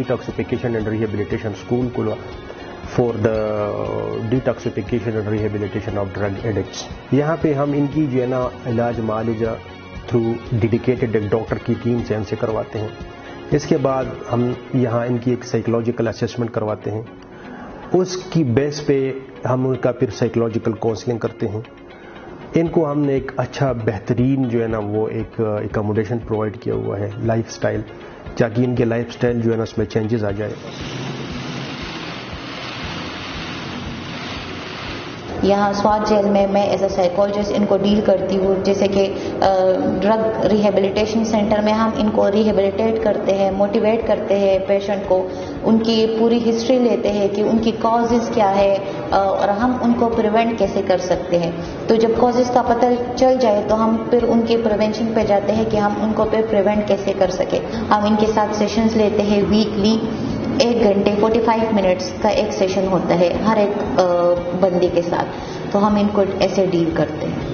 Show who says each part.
Speaker 1: detoxification and rehabilitation school for the detoxification and rehabilitation of drug addicts. यहाँ पे हम इनकी जो है ना इलाज मालिजा थ्रू डेडिकेटेड एक डॉक्टर की टीम से हमसे करवाते हैं। इसके बाद हम यहाँ इनकी एक साइकोलॉजिकल असेसमेंट करवाते हैं, उसकी बेस पे हम उनका फिर साइकोलॉजिकल काउंसलिंग करते हैं। इनको हमने एक अच्छा बेहतरीन जो है ना वो एक एकोमोडेशन प्रोवाइड किया हुआ है, लाइफस्टाइल, ताकि इनके लाइफस्टाइल जो है ना उसमें चेंजेस आ जाए।
Speaker 2: यहाँ स्वाद जेल में मैं एज अ साइकोलॉजिस्ट इनको डील करती हूँ। जैसे कि ड्रग रिहेबिलिटेशन सेंटर में हम इनको रिहेबिलिटेट करते हैं, मोटिवेट करते हैं पेशेंट को, उनकी पूरी हिस्ट्री लेते हैं कि उनकी कॉजेज़ क्या है और हम उनको प्रिवेंट कैसे कर सकते हैं। तो जब कॉजेज़ का पता चल जाए तो हम फिर उनके प्रिवेंशन पे जाते हैं कि हम उनको फिर प्रिवेंट कैसे कर सके। हम इनके साथ सेशंस लेते हैं वीकली, 1 घंटे 45 मिनट्स का एक सेशन होता है हर एक बंदी के साथ। तो हम इनको ऐसे डील करते हैं।